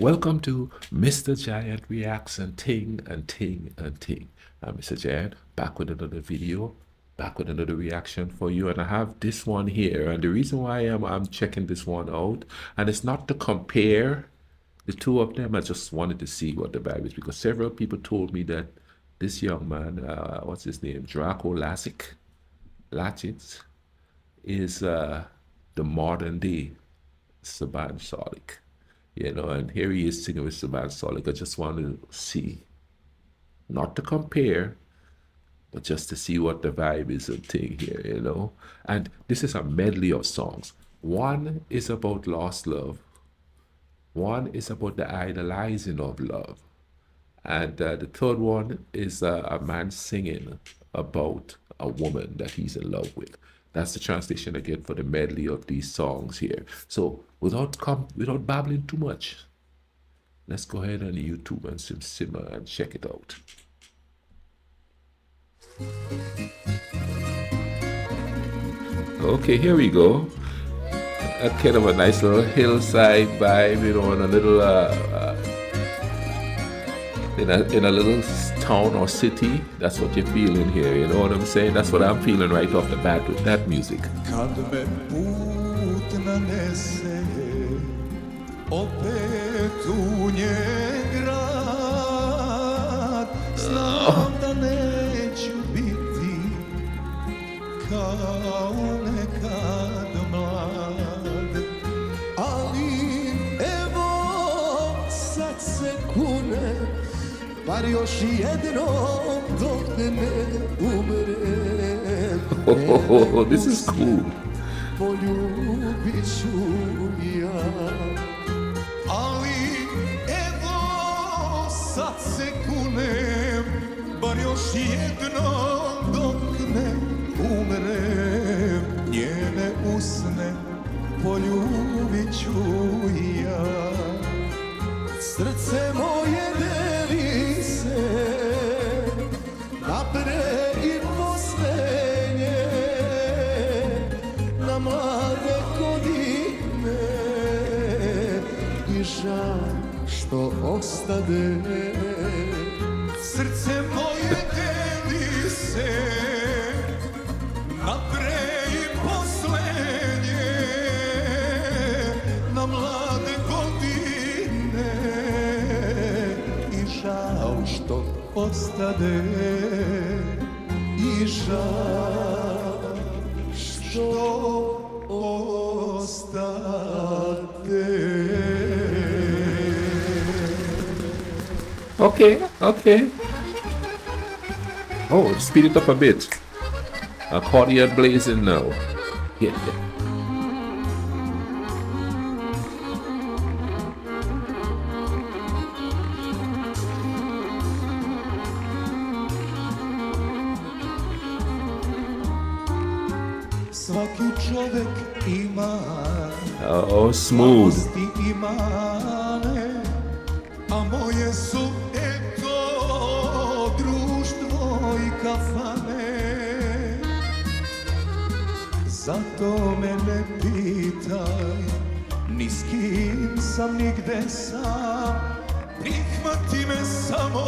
Welcome to Mr. Giant Reacts and Ting and Ting and Ting. I'm Mr. Giant, back with another video, back with another reaction for you. And I have this one here. And the reason why I'm checking this one out, and it's not to compare the two of them, I just wanted to see what the vibe is because several people told me that this young man, what's his name, Darko Lazić, is the modern day Šaban Šaulić. And here he is singing with Šaban Šaulić. I just want to see, not to compare, but just to see what the vibe is and thing here. And this is a medley of songs. One is about lost love. One is about the idolizing of love. And the third one is a man singing about a woman that he's in love with. That's the translation again for the medley of these songs here. So without babbling too much, let's go ahead on YouTube and simmer and check it out. Okay, here we go. A kind of a nice little hillside vibe, and a little in a little town or city. That's what you're feeling here, you know what I'm saying? That's what I'm feeling right off the bat with that music. Kad me put nanese, opet u grad, znam da neću biti kao nekad mlad, ali evo sad se kunem, bar još jednom dok ne umrem. Oh, this is cool. Poljubit ću ja, ali evo sad se kunem, bar još jednom dok ne umrem. Njene usne poljubit ću ja, srce moje deli se na pre i poslednje, na mlade godine i žal što ostade. Srce moje deli se na pre i poslednje, na mlade godine i žal što ostade, i žal što ostade. Okay. Oh, speed it up a bit. Accordion blazing now. Yeah. Svaki čovek ima smooth. i mane, a moje su eto društvo i kafane. Zato me ne pitaj, ni s kim sam, ni gde sam, prihvati me samo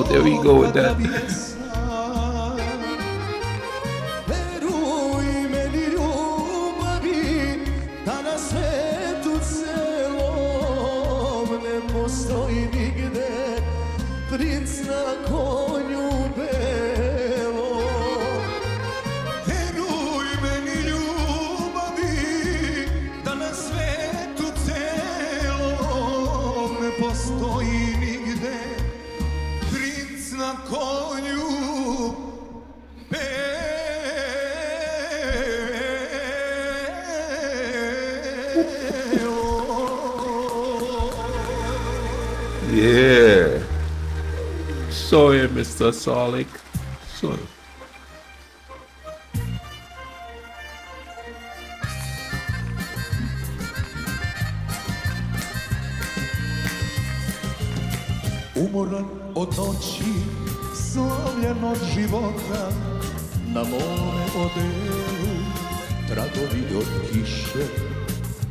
There we go with that. Postoji nigde princ na konju belom. Veruj meni ljubavi, da na svetu celom ne postoji nigde princ na konju belom. Yeah. Sorry, Mr. Šaulić. Sorry. Umoran od noći, slomljen od života, na mome odelu tragovi od kiše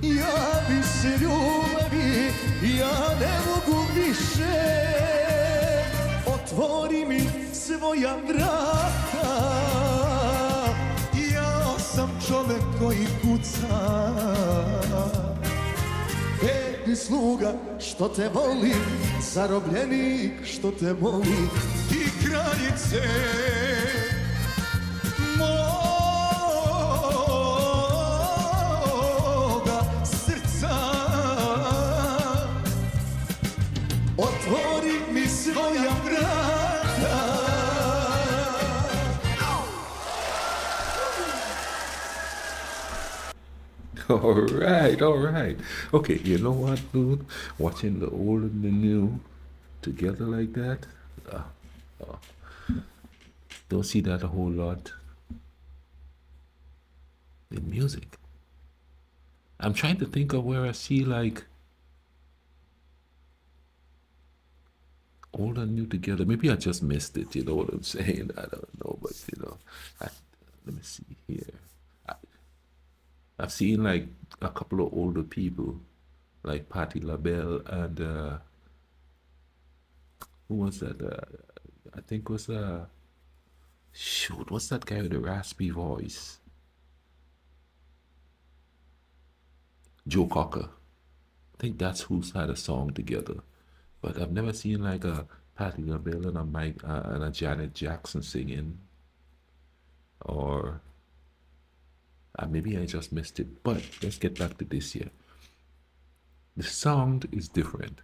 javi se ljubavi, ja ne mogu više. Otvori mi svoja vrata, ja sam čovek koji kuca. Bedni sluga što te voli, zarobljenik što te moli, ti kraljice moga srca. Otvori mi svoja vrata. All right, all right. Okay, you know what, dude? Watching the old and the new together like that, uh, uh, don't see that a whole lot in music. I'm trying to think of where I see like old and new together. Maybe I just missed it. You know what I'm saying? I don't know, but let me see here. I've seen like a couple of older people, like Patti LaBelle and who was that? I think it was shoot, what's that guy with the raspy voice? Joe Cocker. I think that's who's had a song together. But I've never seen like a Patti LaBelle and a Mike and a Janet Jackson singing, or maybe I just missed it. But let's get back to this here. The sound is different.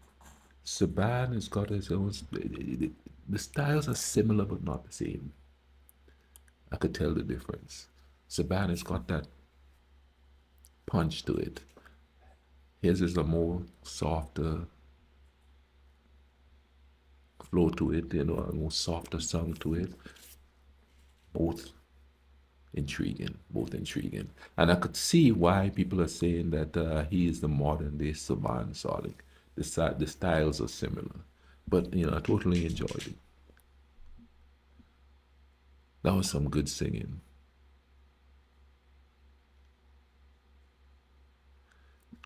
Saban has got his own. The styles are similar but not the same. I could tell the difference. Saban has got that punch to it. His is a more softer flow to it, a more softer sound to it. Both intriguing. And I could see why people are saying that he is the modern day Šaban Šaulić. The styles are similar. But, I totally enjoyed it. That was some good singing.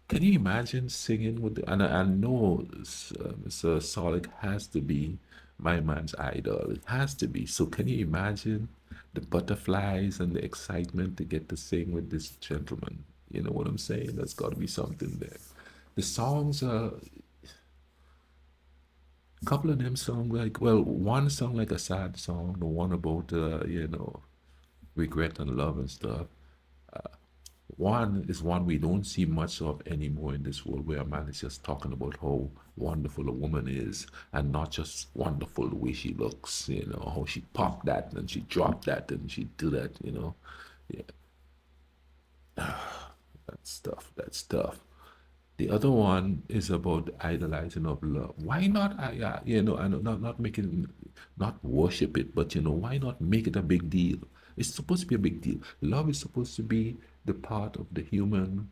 Can you imagine singing with and I know Mr. Šaulić has to be my man's idol. It has to be. So can you imagine the butterflies and the excitement to get to sing with this gentleman? You know what I'm saying? There's got to be something there. The songs are, a couple of them sound like, well, one song like a sad song, the one about, regret and love and stuff. One is one we don't see much of anymore in this world, where a man is just talking about how wonderful a woman is, and not just wonderful the way she looks, how she popped that and she dropped that and she did that, Yeah. That's tough. The other one is about the idolizing of love. Why not, not worship it, but, why not make it a big deal? It's supposed to be a big deal. Love is supposed to be the part of the human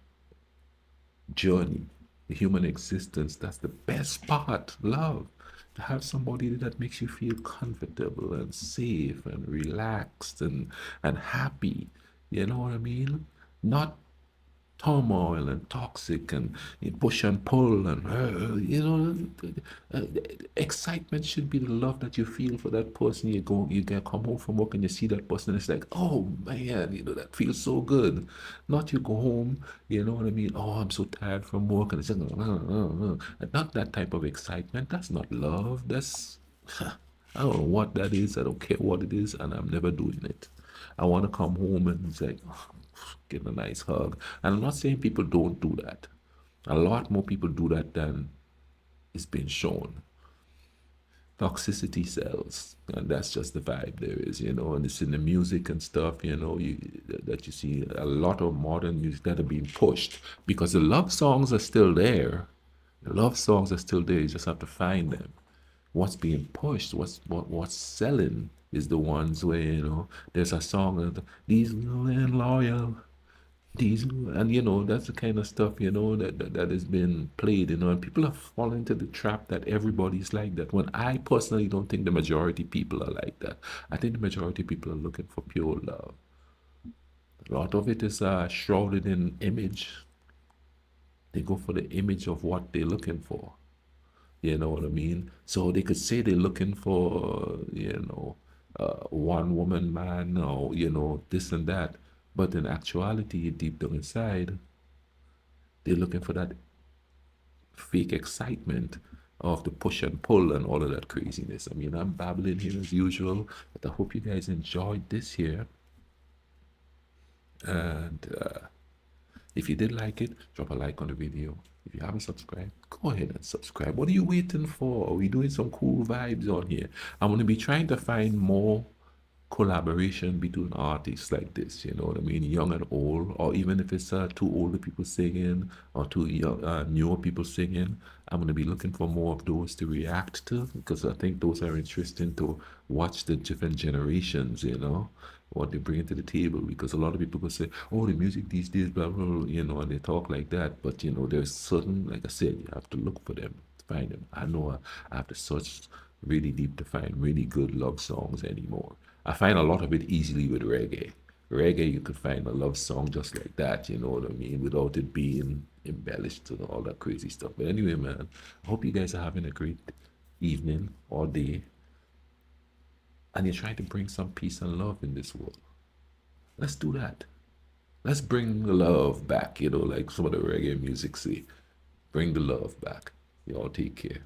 journey, the human existence. That's the best part, love. To have somebody that makes you feel comfortable and safe and relaxed and happy. You know what I mean? Not turmoil and toxic and push and pull and excitement should be the love that you feel for that person. You can come home from work and you see that person and it's like, oh man, that feels so good. Not you go home, you know what I mean, oh, I'm so tired from work, and it's just not that type of excitement. That's not love. That's I don't know what that is. I don't care what it is, and I'm never doing it. I want to come home and it's like, get a nice hug. And I'm not saying people don't do that. A lot more people do that than is being shown. Toxicity sells, and that's just the vibe there is, and it's in the music and stuff, that you see a lot of modern music that are being pushed, because the love songs are still there. The love songs are still there. You just have to find them. What's being pushed, what's selling is the ones where, there's a song of these and loyal, and that's the kind of stuff, that has been played, and people have fallen into the trap that everybody's like that, when I personally don't think the majority people are like that. I think the majority of people are looking for pure love. A lot of it is shrouded in image, They go for the image of what they're looking for. You know what I mean? So they could say they're looking for, one woman man, or, this and that. But in actuality, deep down inside, they're looking for that fake excitement of the push and pull and all of that craziness. I mean, I'm babbling here as usual, but I hope you guys enjoyed this here. And if you did like it, drop a like on the video. If you haven't subscribed, go ahead and subscribe. What are you waiting for? We're doing some cool vibes on here. I'm going to be trying to find more collaboration between artists like this, you know what I mean, young and old, or even if it's two older people singing or two young, newer people singing. I'm going to be looking for more of those to react to, because I think those are interesting to watch the different generations, what they bring to the table. Because a lot of people will say, oh, the music these days, blah, blah, blah, and they talk like that. But, there's certain, like I said, you have to look for them, to find them. I know I have to search really deep to find really good love songs anymore. I find a lot of it easily with reggae. Reggae, you could find a love song just like that, you know what I mean, without it being embellished and all that crazy stuff. But anyway, man, I hope you guys are having a great evening or day, and you're trying to bring some peace and love in this world. Let's do that. Let's bring the love back, like some of the reggae music say. Bring the love back. Y'all take care.